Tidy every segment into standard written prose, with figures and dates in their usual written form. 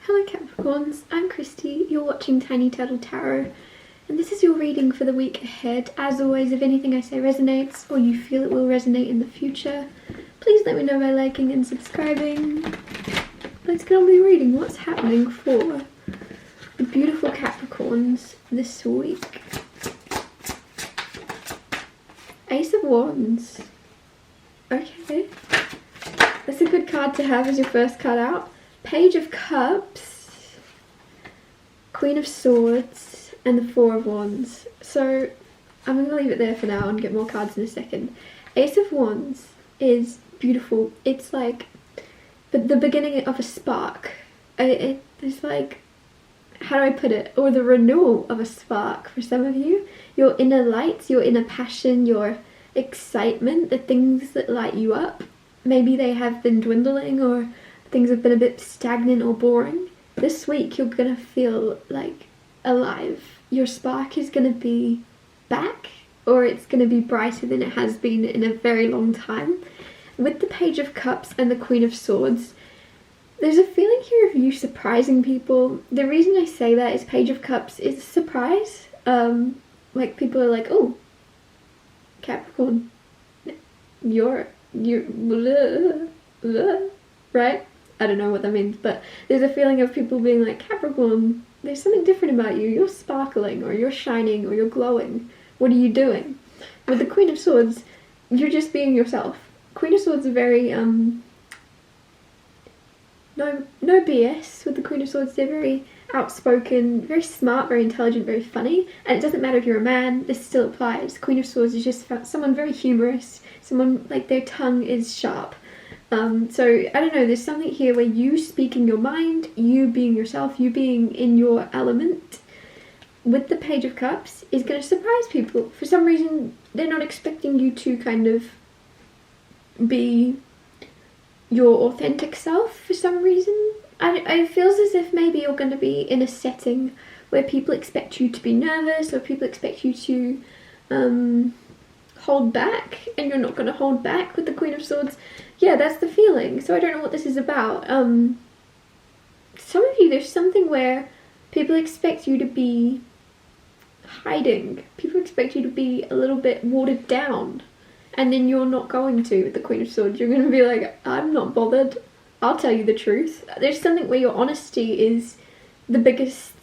Hello Capricorns, I'm Christy, you're watching Tiny Turtle Tarot, and this is your reading for the week ahead. As always, if anything I say resonates or you feel it will resonate in the future, please let me know by liking and subscribing. Let's get on with the reading. What's happening for the beautiful Capricorns this week? Ace of Wands. Okay, that's a good card to have as your first card out. Page of Cups, Queen of Swords, and the Four of Wands. So I'm going to leave it there for now and get more cards in a second. Ace of Wands is beautiful. It's like the beginning of a spark. It's like, how do I put it? Or the renewal of a spark for some of you. Your inner lights, your inner passion, your excitement, the things that light you up. Maybe they have been dwindling or things have been a bit stagnant or boring. This week you're gonna feel like alive. Your spark is gonna be back, or it's gonna be brighter than it has been in a very long time. With the Page of Cups and the Queen of Swords, there's a feeling here of you surprising people. The reason I say that is Page of Cups is a surprise. Like people are like, oh, Capricorn, you're blah, blah, right? I don't know what that means, but there's a feeling of people being like, Capricorn, there's something different about you. You're sparkling, or you're shining, or you're glowing. What are you doing? With the Queen of Swords, you're just being yourself. Queen of Swords are very, no BS with the Queen of Swords. They're very outspoken, very smart, very intelligent, very funny. And it doesn't matter if you're a man, this still applies. Queen of Swords is just someone very humorous, someone like their tongue is sharp. So I don't know, there's something here where you speaking your mind, you being yourself, you being in your element with the Page of Cups is going to surprise people. For some reason, they're not expecting you to kind of be your authentic self for some reason. It feels as if maybe you're going to be in a setting where people expect you to be nervous, or people expect you to hold back, and you're not going to hold back with the Queen of Swords. Yeah, that's the feeling. So I don't know what this is about. Some of you, there's something where people expect you to be hiding. People expect you to be a little bit watered down. And then you're not going to with the Queen of Swords. You're going to be like, I'm not bothered. I'll tell you the truth. There's something where your honesty is the biggest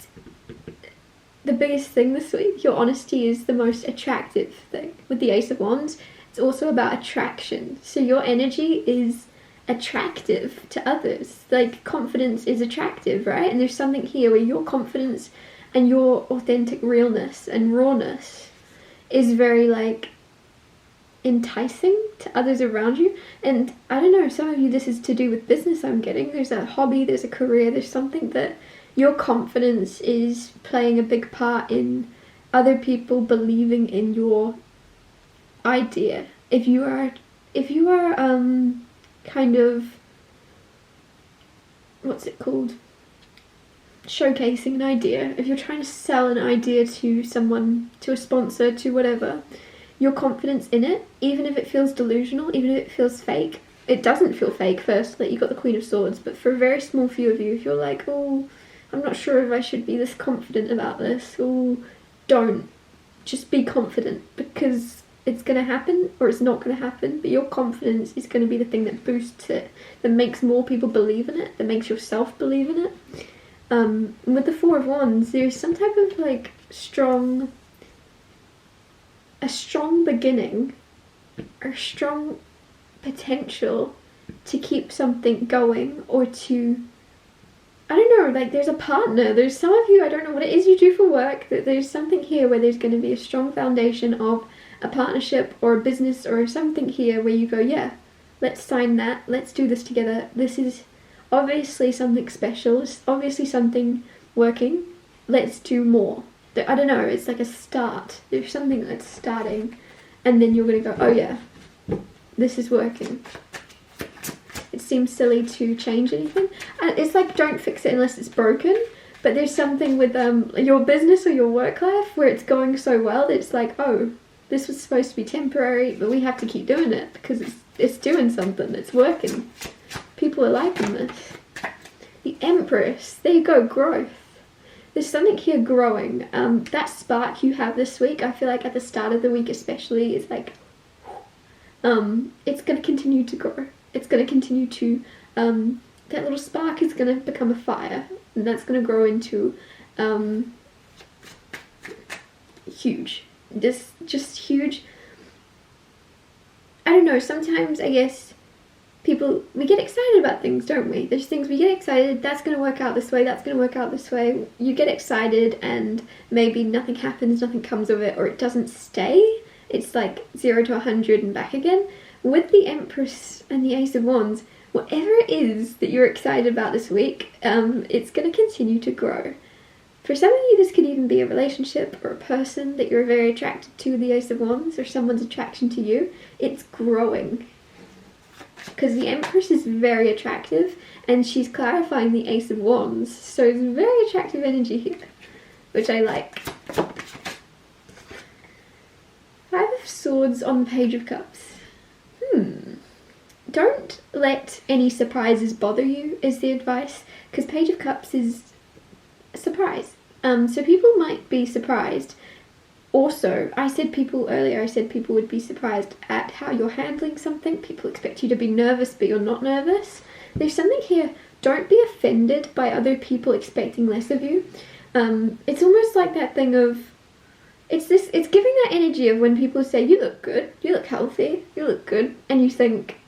thing this week. Your honesty is the most attractive thing. With the Ace of Wands, it's also about attraction. So your energy is attractive to others. Like, confidence is attractive, right? And there's something here where your confidence and your authentic realness and rawness is very, like, enticing to others around you. And I don't know, some of you, this is to do with business, I'm getting. There's a hobby, there's a career, there's something that your confidence is playing a big part in other people believing in your idea. If you are kind of, what's it called, showcasing an idea, if you're trying to sell an idea to someone, to a sponsor, to whatever, your confidence in it, even if it feels delusional, even if it feels fake, it doesn't feel fake firstly. You got the Queen of Swords, but for a very small few of you, if you're like, oh, I'm not sure if I should be this confident about this, oh, don't. Just be confident, because it's going to happen or it's not going to happen, but your confidence is going to be the thing that boosts it, that makes more people believe in it, that makes yourself believe in it. With the Four of Wands, there's some type of like a strong beginning, or strong potential to keep something going, or to, I don't know, like there's a partner. There's some of you, I don't know what it is you do for work, that there's something here where there's going to be a strong foundation of a partnership or a business or something here where you go, yeah, let's sign that, let's do this together. This is obviously something special, it's obviously something working, let's do more. I don't know, it's like a start. There's something that's starting, and then you're going to go, oh yeah, this is working. It seems silly to change anything. And it's like, don't fix it unless it's broken. But there's something with your business or your work life where it's going so well that it's like, oh, this was supposed to be temporary, but we have to keep doing it because it's doing something, it's working. People are liking this. The Empress. There you go, growth. There's something here growing. That spark you have this week, I feel like at the start of the week especially, is like, it's going to continue to grow. It's going to continue to, that little spark is going to become a fire, and that's going to grow into, huge. Just huge. I don't know, sometimes I guess we get excited about things, don't we? There's things we get excited, that's going to work out this way, that's going to work out this way. You get excited and maybe nothing happens, nothing comes of it, or it doesn't stay. It's like 0 to 100 and back again. With the Empress and the Ace of Wands, whatever it is that you're excited about this week, it's going to continue to grow. For some of you, this could even be a relationship or a person that you're very attracted to, the Ace of Wands, or someone's attraction to you. It's growing. Because the Empress is very attractive, and she's clarifying the Ace of Wands, so it's very attractive energy here, which I like. 5 of Swords on the Page of Cups. Don't let any surprises bother you, is the advice, because Page of Cups is a surprise. So people might be surprised. Also, I said people would be surprised at how you're handling something. People expect you to be nervous, but you're not nervous. There's something here. Don't be offended by other people expecting less of you. It's almost like that thing of, it's giving that energy of when people say, you look good, you look healthy, you look good, and you think,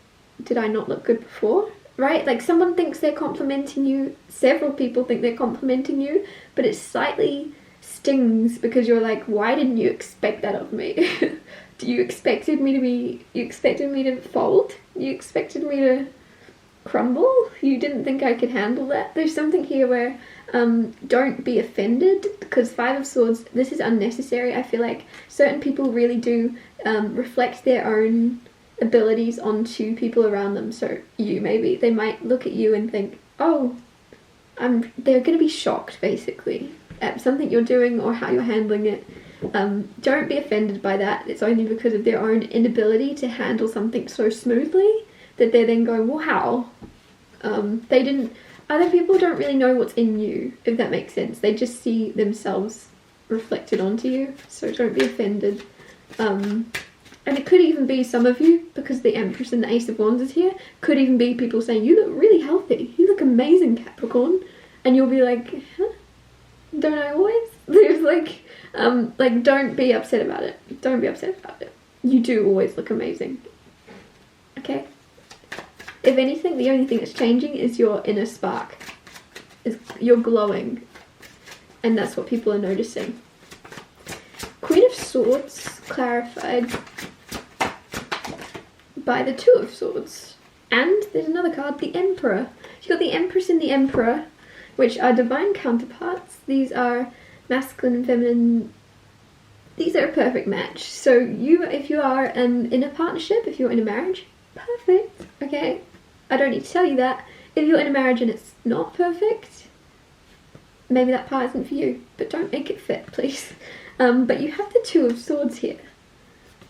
did I not look good before? Right? Like someone thinks they're complimenting you, several people think they're complimenting you, but it slightly stings because you're like, why didn't you expect that of me? You expected me to fold? You expected me to crumble? You didn't think I could handle that? There's something here where don't be offended, because 5 of Swords, this is unnecessary. I feel like certain people really do reflect their own abilities onto people around them. So they might look at you and think, oh, they're going to be shocked basically at something you're doing or how you're handling it. Don't be offended by that. It's only because of their own inability to handle something so smoothly that they're then going, well, how? Other people don't really know what's in you, if that makes sense. They just see themselves reflected onto you, so don't be offended. And it could even be some of you, because the Empress and the Ace of Wands is here, could even be people saying, you look really healthy, you look amazing, Capricorn. And you'll be like, huh? Don't I always? There's like, don't be upset about it. Don't be upset about it. You do always look amazing. Okay? If anything, the only thing that's changing is your inner spark. You're glowing. And that's what people are noticing. Queen of Swords clarified by the 2 of Swords. And there's another card, the Emperor. You've got the Empress and the Emperor, which are divine counterparts. These are masculine and feminine. These are a perfect match. So if you are in a partnership, if you're in a marriage, perfect, okay? I don't need to tell you that. If you're in a marriage and it's not perfect, maybe that part isn't for you, but don't make it fit, please. But you have the 2 of Swords here.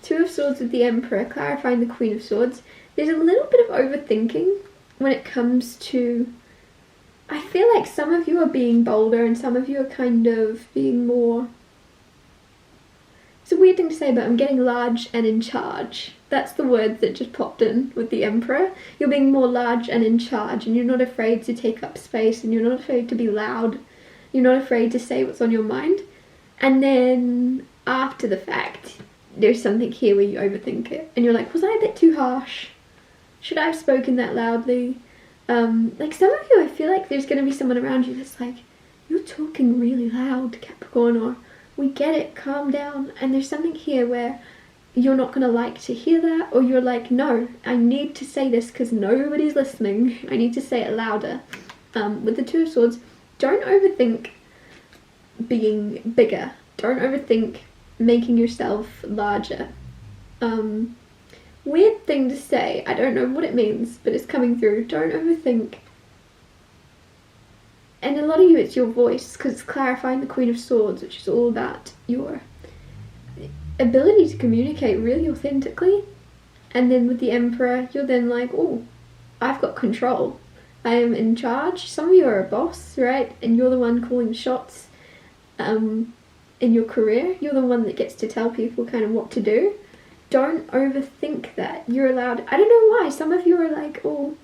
2 of Swords with the Emperor, clarifying the Queen of Swords. There's a little bit of overthinking when it comes to, I feel like some of you are being bolder and some of you are kind of being more, it's a weird thing to say, but I'm getting large and in charge. That's the word that just popped in with the Emperor. You're being more large and in charge, and you're not afraid to take up space, and you're not afraid to be loud. You're not afraid to say what's on your mind. And then after the fact, there's something here where you overthink it, and you're like, was I a bit too harsh? Should I have spoken that loudly? Like some of you, I feel like there's going to be someone around you that's like, you're talking really loud, Capricorn, or we get it, calm down. And there's something here where you're not going to like to hear that, or you're like, no, I need to say this because nobody's listening. I need to say it louder. With the 2 of Swords, don't overthink being bigger. Don't overthink making yourself larger. Weird thing to say. I don't know what it means, but it's coming through. Don't overthink. And a lot of you, it's your voice, because it's clarifying the Queen of Swords, which is all about your ability to communicate really authentically. And then with the Emperor, you're then like, oh, I've got control. I am in charge. Some of you are a boss, right? And you're the one calling the shots in your career. You're the one that gets to tell people kind of what to do. Don't overthink that. You're allowed. I don't know why. Some of you are like, oh,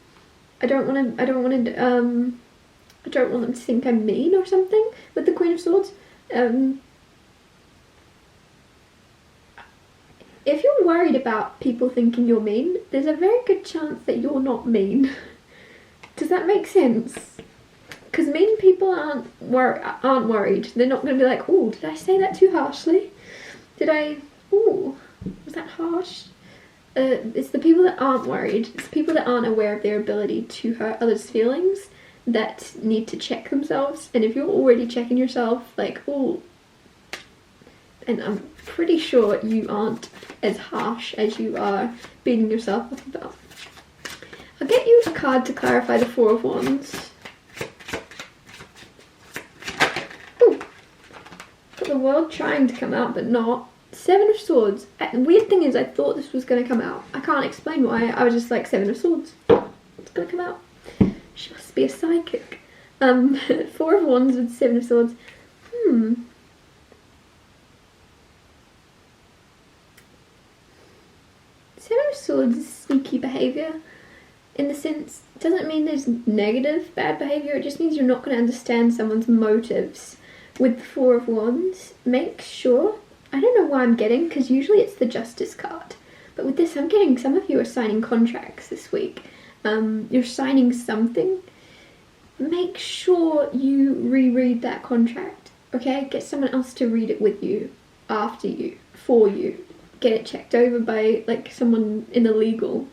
I don't want them to think I'm mean or something with the Queen of Swords. If you're worried about people thinking you're mean, there's a very good chance that you're not mean. Does that make sense? Because mean people aren't worried. They're not going to be like, oh, did I say that too harshly? Oh, was that harsh? It's the people that aren't worried. It's the people that aren't aware of their ability to hurt others' feelings that need to check themselves. And if you're already checking yourself, like, oh, and I'm pretty sure you aren't as harsh as you are beating yourself up about. I'll get you a card to clarify the Four of Wands. Ooh. Got the World trying to come out, but not. Seven of Swords. The weird thing is I thought this was going to come out. I can't explain why. I was just like, Seven of Swords. It's going to come out. She must be a psychic. Four of Wands with Seven of Swords. Seven of Swords is sneaky behaviour. In the sense, it doesn't mean there's negative, bad behaviour. It just means you're not going to understand someone's motives. With the Four of Wands, make sure... I don't know why I'm getting, because usually it's the Justice card. But with this, I'm getting some of you are signing contracts this week. You're signing something. Make sure you reread that contract, okay? Get someone else to read it with you, after you, for you. Get it checked over by, like, someone in the legal,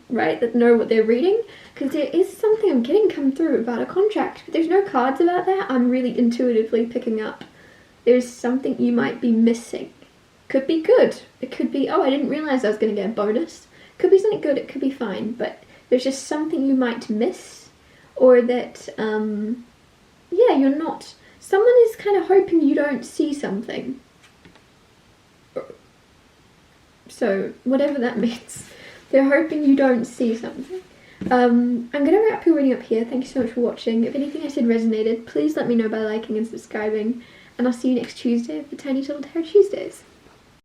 right, that know what they're reading. Because there is something I'm getting come through about a contract, but there's no cards about that. I'm really intuitively picking up. There's something you might be missing. Could be good. It could be, oh, I didn't realise I was going to get a bonus. Could be something good, it could be fine. But there's just something you might miss. Or that, yeah, you're not... Someone is kind of hoping you don't see something. So, whatever that means. They're hoping you don't see something. I'm going to wrap your reading up here. Thank you so much for watching. If anything I said resonated, please let me know by liking and subscribing. And I'll see you next Tuesday for Tiny Little Tarot Tuesdays.